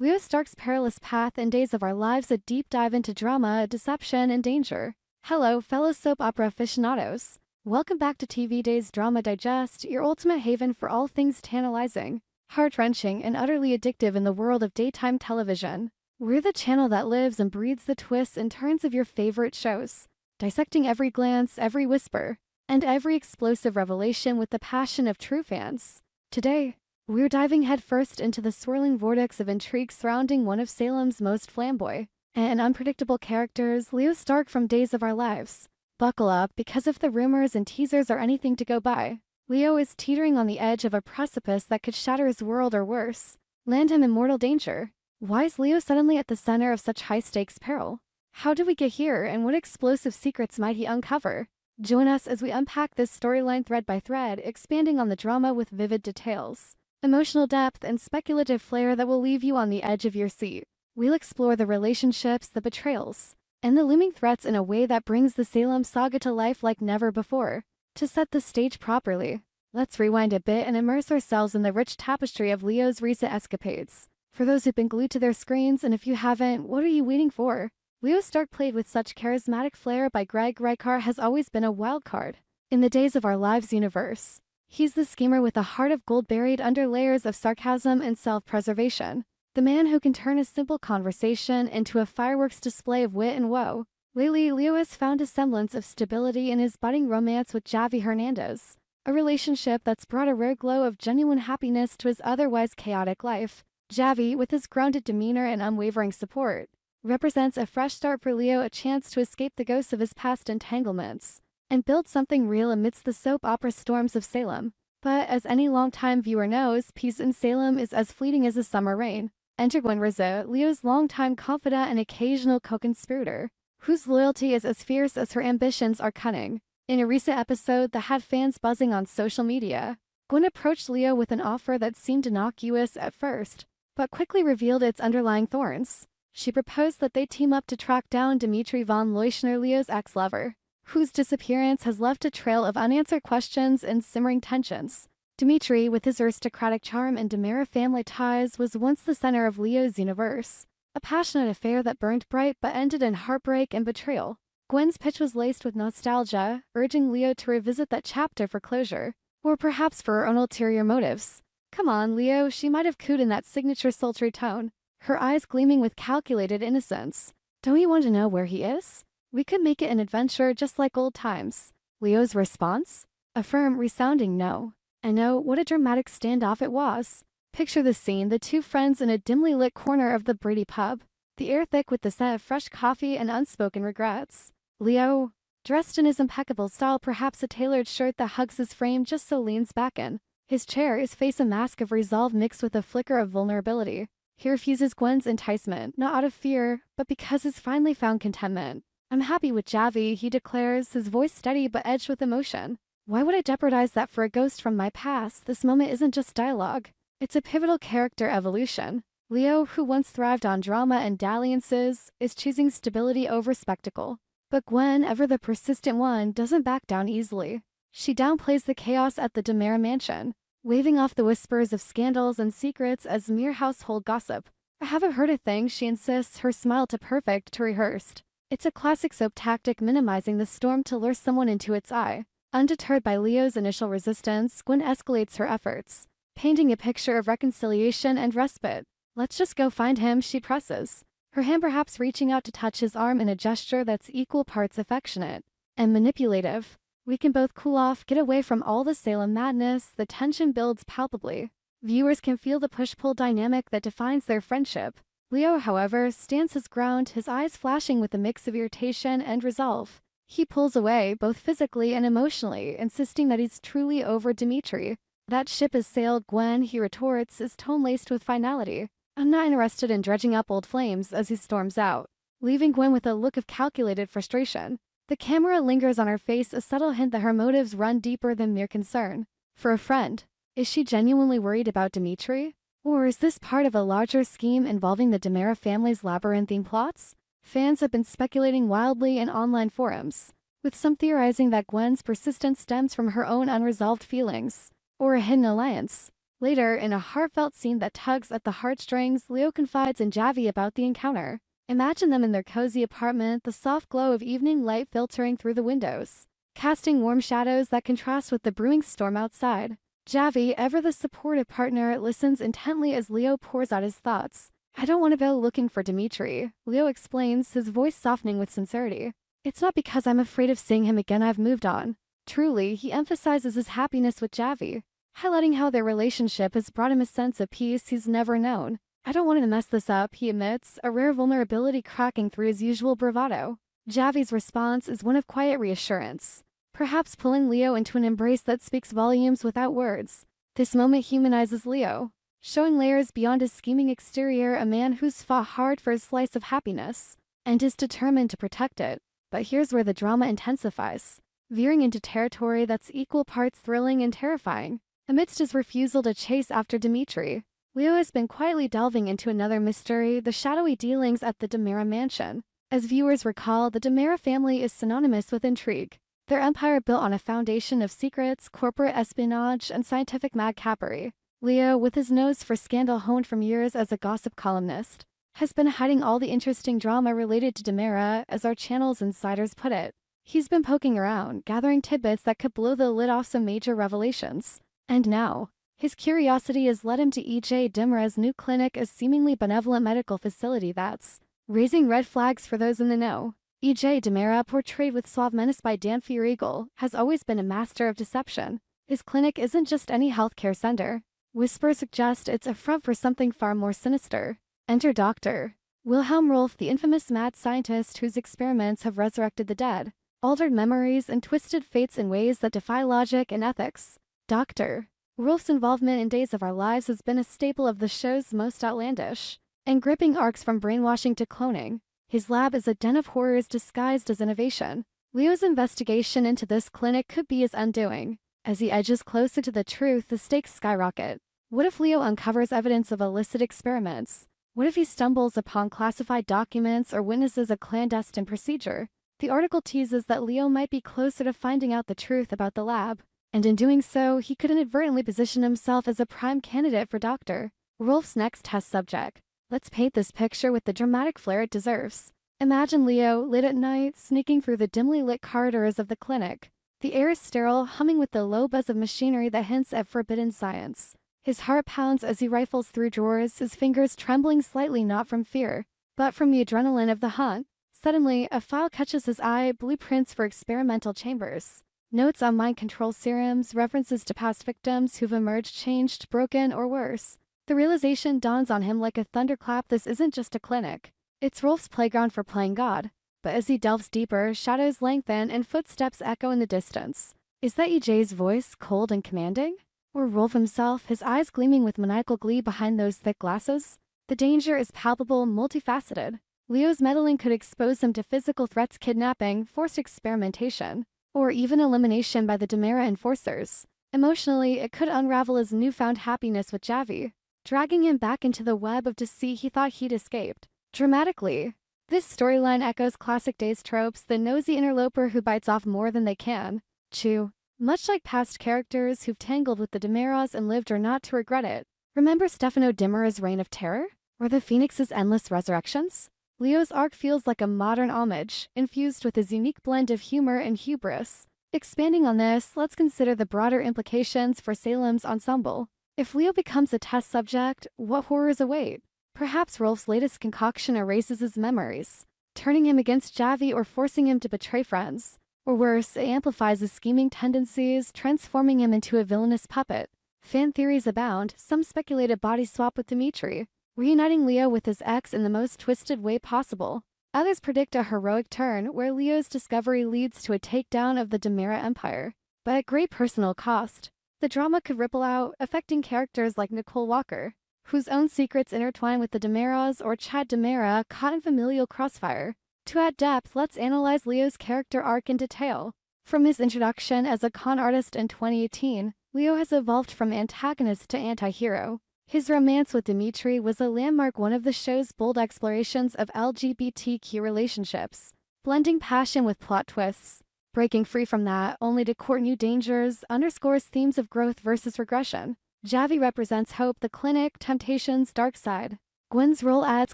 Leo Stark's perilous path and Days of Our Lives, a deep dive into drama, deception, and danger. Hello, fellow soap opera aficionados. Welcome back to TV Days Drama Digest, your ultimate haven for all things tantalizing, heart-wrenching, and utterly addictive in the world of daytime television. We're the channel that lives and breathes the twists and turns of your favorite shows, dissecting every glance, every whisper, and every explosive revelation with the passion of true fans. Today, we're diving headfirst into the swirling vortex of intrigue surrounding one of Salem's most flamboyant and unpredictable characters, Leo Stark from Days of Our Lives. Buckle up, because if the rumors and teasers are anything to go by, Leo is teetering on the edge of a precipice that could shatter his world or worse, land him in mortal danger. Why is Leo suddenly at the center of such high-stakes peril? How did we get here, and what explosive secrets might he uncover? Join us as we unpack this storyline thread by thread, expanding on the drama with vivid details, emotional depth, and speculative flair that will leave you on the edge of your seat. We'll explore the relationships, the betrayals, and the looming threats in a way that brings the Salem saga to life like never before. To set the stage properly, let's rewind a bit and immerse ourselves in the rich tapestry of Leo's recent escapades. For those who've been glued to their screens, and if you haven't, what are you waiting for? Leo Stark, played with such charismatic flair by Greg Reichardt, has always been a wild card in the Days of Our Lives universe. He's the schemer with a heart of gold buried under layers of sarcasm and self-preservation. The man who can turn a simple conversation into a fireworks display of wit and woe. Lately, Leo has found a semblance of stability in his budding romance with Javi Hernandez, a relationship that's brought a rare glow of genuine happiness to his otherwise chaotic life. Javi, with his grounded demeanor and unwavering support, represents a fresh start for Leo, a chance to escape the ghosts of his past entanglements and build something real amidst the soap opera storms of Salem. But as any longtime viewer knows, peace in Salem is as fleeting as a summer rain. Enter Gwen, Leo's longtime confidant and occasional co-conspirator, whose loyalty is as fierce as her ambitions are cunning. In a recent episode that had fans buzzing on social media, Gwen approached Leo with an offer that seemed innocuous at first, but quickly revealed its underlying thorns. She proposed that they team up to track down Dimitri von Leuschner, Leo's ex-lover, whose disappearance has left a trail of unanswered questions and simmering tensions. Dimitri, with his aristocratic charm and DiMera family ties, was once the center of Leo's universe, a passionate affair that burned bright but ended in heartbreak and betrayal. Gwen's pitch was laced with nostalgia, urging Leo to revisit that chapter for closure, or perhaps for her own ulterior motives. Come on, Leo, she might have cooed in that signature sultry tone, her eyes gleaming with calculated innocence. Don't you want to know where he is? We could make it an adventure just like old times. Leo's response? A firm, resounding no. And no, what a dramatic standoff it was. Picture the scene, the two friends in a dimly lit corner of the Brady pub, the air thick with the scent of fresh coffee and unspoken regrets. Leo, dressed in his impeccable style, perhaps a tailored shirt that hugs his frame just so, leans back in his chair, his face a mask of resolve mixed with a flicker of vulnerability. He refuses Gwen's enticement, not out of fear, but because he's finally found contentment. I'm happy with Javi, he declares, his voice steady but edged with emotion. Why would I jeopardize that for a ghost from my past? This moment isn't just dialogue. It's a pivotal character evolution. Leo, who once thrived on drama and dalliances, is choosing stability over spectacle. But Gwen, ever the persistent one, doesn't back down easily. She downplays the chaos at the DiMera mansion, waving off the whispers of scandals and secrets as mere household gossip. I haven't heard a thing, she insists, her smile too perfect to rehearsed. It's a classic soap tactic, minimizing the storm to lure someone into its eye. Undeterred by Leo's initial resistance, Gwen escalates her efforts, painting a picture of reconciliation and respite. Let's just go find him, she presses, her hand perhaps reaching out to touch his arm in a gesture that's equal parts affectionate and manipulative. We can both cool off, get away from all the Salem madness. The tension builds palpably. Viewers can feel the push-pull dynamic that defines their friendship. Leo, however, stands his ground, his eyes flashing with a mix of irritation and resolve. He pulls away, both physically and emotionally, insisting that he's truly over Dimitri. That ship has sailed, Gwen, he retorts, his tone laced with finality. I'm not interested in dredging up old flames, as he storms out, leaving Gwen with a look of calculated frustration. The camera lingers on her face, a subtle hint that her motives run deeper than mere concern for a friend. Is she genuinely worried about Dimitri? Or is this part of a larger scheme involving the DiMera family's labyrinthine plots? Fans have been speculating wildly in online forums, with some theorizing that Gwen's persistence stems from her own unresolved feelings, or a hidden alliance. Later, in a heartfelt scene that tugs at the heartstrings, Leo confides in Javi about the encounter. Imagine them in their cozy apartment, the soft glow of evening light filtering through the windows, casting warm shadows that contrast with the brewing storm outside. Javi, ever the supportive partner, listens intently as Leo pours out his thoughts. I don't want to go looking for Dimitri, Leo explains, his voice softening with sincerity. It's not because I'm afraid of seeing him again I've moved on. Truly, he emphasizes his happiness with Javi, highlighting how their relationship has brought him a sense of peace he's never known. I don't want to mess this up, he admits, a rare vulnerability cracking through his usual bravado. Javi's response is one of quiet reassurance, perhaps pulling Leo into an embrace that speaks volumes without words. This moment humanizes Leo, showing layers beyond his scheming exterior, a man who's fought hard for his slice of happiness, and is determined to protect it. But here's where the drama intensifies, veering into territory that's equal parts thrilling and terrifying. Amidst his refusal to chase after Dimitri, Leo has been quietly delving into another mystery, the shadowy dealings at the DiMera mansion. As viewers recall, the DiMera family is synonymous with intrigue, their empire built on a foundation of secrets, corporate espionage, and scientific madcappery. Leo, with his nose for scandal honed from years as a gossip columnist, has been hiding all the interesting drama related to DiMera, as our channel's insiders put it. He's been poking around, gathering tidbits that could blow the lid off some major revelations. And now, his curiosity has led him to DiMera's new clinic, a seemingly benevolent medical facility that's raising red flags for those in the know. DiMera, portrayed with suave menace by Dan Fierigel, has always been a master of deception. His clinic isn't just any healthcare center. Whispers suggest it's a front for something far more sinister. Enter Dr. Wilhelm Rolf, the infamous mad scientist whose experiments have resurrected the dead, altered memories, and twisted fates in ways that defy logic and ethics. Dr. Rolf's involvement in Days of Our Lives has been a staple of the show's most outlandish and gripping arcs, from brainwashing to cloning. His lab is a den of horrors disguised as innovation. Leo's investigation into this clinic could be his undoing. As he edges closer to the truth, the stakes skyrocket. What if Leo uncovers evidence of illicit experiments? What if he stumbles upon classified documents or witnesses a clandestine procedure? The article teases that Leo might be closer to finding out the truth about the lab, and in doing so, he could inadvertently position himself as a prime candidate for Dr. Rolf's next test subject. Let's paint this picture with the dramatic flair it deserves. Imagine Leo, late at night, sneaking through the dimly lit corridors of the clinic. The air is sterile, humming with the low buzz of machinery that hints at forbidden science. His heart pounds as he rifles through drawers, his fingers trembling slightly, not from fear, but from the adrenaline of the hunt. Suddenly, a file catches his eye, blueprints for experimental chambers. Notes on mind control serums, references to past victims who've emerged changed, broken, or worse. The realization dawns on him like a thunderclap: this isn't just a clinic. It's Rolf's playground for playing God. But as he delves deeper, shadows lengthen and footsteps echo in the distance. Is that EJ's voice, cold and commanding? Or Rolf himself, his eyes gleaming with maniacal glee behind those thick glasses? The danger is palpable, multifaceted. Leo's meddling could expose him to physical threats, kidnapping, forced experimentation, or even elimination by the DiMera enforcers. Emotionally, it could unravel his newfound happiness with Javi, dragging him back into the web of deceit he thought he'd escaped. Dramatically, this storyline echoes classic Days tropes, the nosy interloper who bites off more than they can chew. Much like past characters who've tangled with the DiMeras and lived or not to regret it. Remember Stefano DiMera's reign of terror? Or the Phoenix's endless resurrections? Leo's arc feels like a modern homage, infused with his unique blend of humor and hubris. Expanding on this, let's consider the broader implications for Salem's ensemble. If Leo becomes a test subject, what horrors await? Perhaps Rolf's latest concoction erases his memories, turning him against Javi or forcing him to betray friends. Or worse, it amplifies his scheming tendencies, transforming him into a villainous puppet. Fan theories abound. Some speculate a body swap with Dimitri, reuniting Leo with his ex in the most twisted way possible. Others predict a heroic turn, where Leo's discovery leads to a takedown of the DiMera empire, but at great personal cost. The drama could ripple out, affecting characters like Nicole Walker, whose own secrets intertwine with the DiMeras, or Chad DiMera, caught in familial crossfire. To add depth, let's analyze Leo's character arc in detail. From his introduction as a con artist in 2018, Leo has evolved from antagonist to anti-hero. His romance with Dimitri was a landmark, one of the show's bold explorations of LGBTQ relationships, blending passion with plot twists. Breaking free from that, only to court new dangers, underscores themes of growth versus regression. Javi represents hope, the clinic, temptation's dark side. Gwen's role adds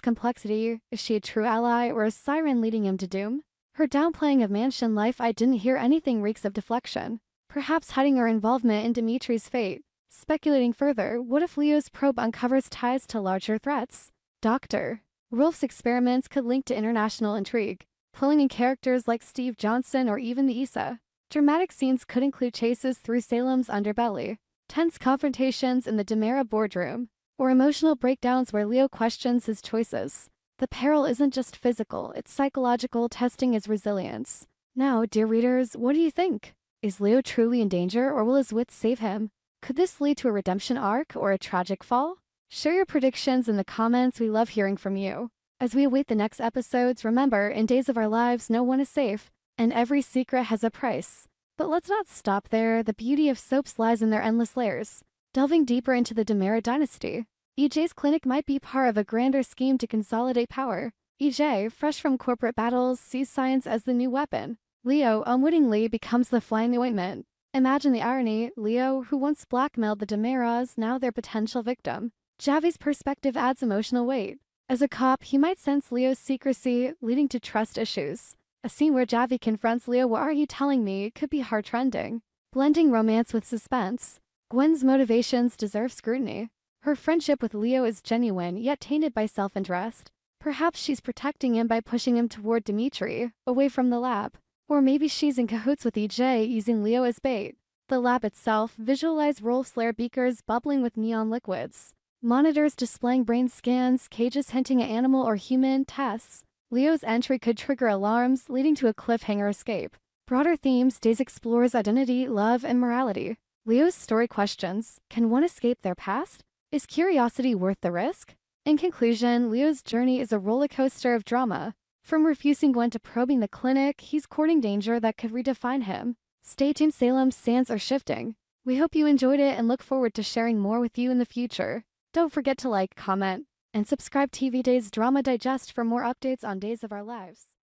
complexity. Is she a true ally or a siren leading him to doom? Her downplaying of mansion life I didn't hear anything reeks of deflection. Perhaps hiding her involvement in Dimitri's fate. Speculating further, what if Leo's probe uncovers ties to larger threats? Doctor. Rolf's experiments could link to international intrigue, pulling in characters like Steve Johnson or even the Issa. Dramatic scenes could include chases through Salem's underbelly, tense confrontations in the DiMera boardroom, or emotional breakdowns where Leo questions his choices. The peril isn't just physical, it's psychological, testing his resilience. Now, dear readers, what do you think? Is Leo truly in danger, or will his wits save him? Could this lead to a redemption arc or a tragic fall? Share your predictions in the comments. We love hearing from you. As we await the next episodes, remember, in Days of Our Lives, no one is safe, and every secret has a price. But let's not stop there. The beauty of soaps lies in their endless layers. Delving deeper into the DiMera dynasty, EJ's clinic might be part of a grander scheme to consolidate power. EJ, fresh from corporate battles, sees science as the new weapon. Leo, unwittingly, becomes the flying ointment. Imagine the irony. Leo, who once blackmailed the DiMeras, now their potential victim. Javi's perspective adds emotional weight. As a cop, he might sense Leo's secrecy, leading to trust issues. A scene where Javi confronts Leo, "What are you telling me?" could be heart-rending. Blending romance with suspense, Gwen's motivations deserve scrutiny. Her friendship with Leo is genuine, yet tainted by self-interest. Perhaps she's protecting him by pushing him toward Dimitri, away from the lab. Or maybe she's in cahoots with EJ, using Leo as bait. The lab itself, visualize Rolf's lair beakers bubbling with neon liquids. Monitors displaying brain scans, cages hinting at animal or human tests. Leo's entry could trigger alarms, leading to a cliffhanger escape. Broader themes, Days explores identity, love, and morality. Leo's story questions, can one escape their past? Is curiosity worth the risk? In conclusion, Leo's journey is a roller coaster of drama. From refusing Gwen to probing the clinic, he's courting danger that could redefine him. Stay tuned, Salem's sands are shifting. We hope you enjoyed it and look forward to sharing more with you in the future. Don't forget to like, comment, and subscribe TV Days Drama Digest for more updates on Days of Our Lives.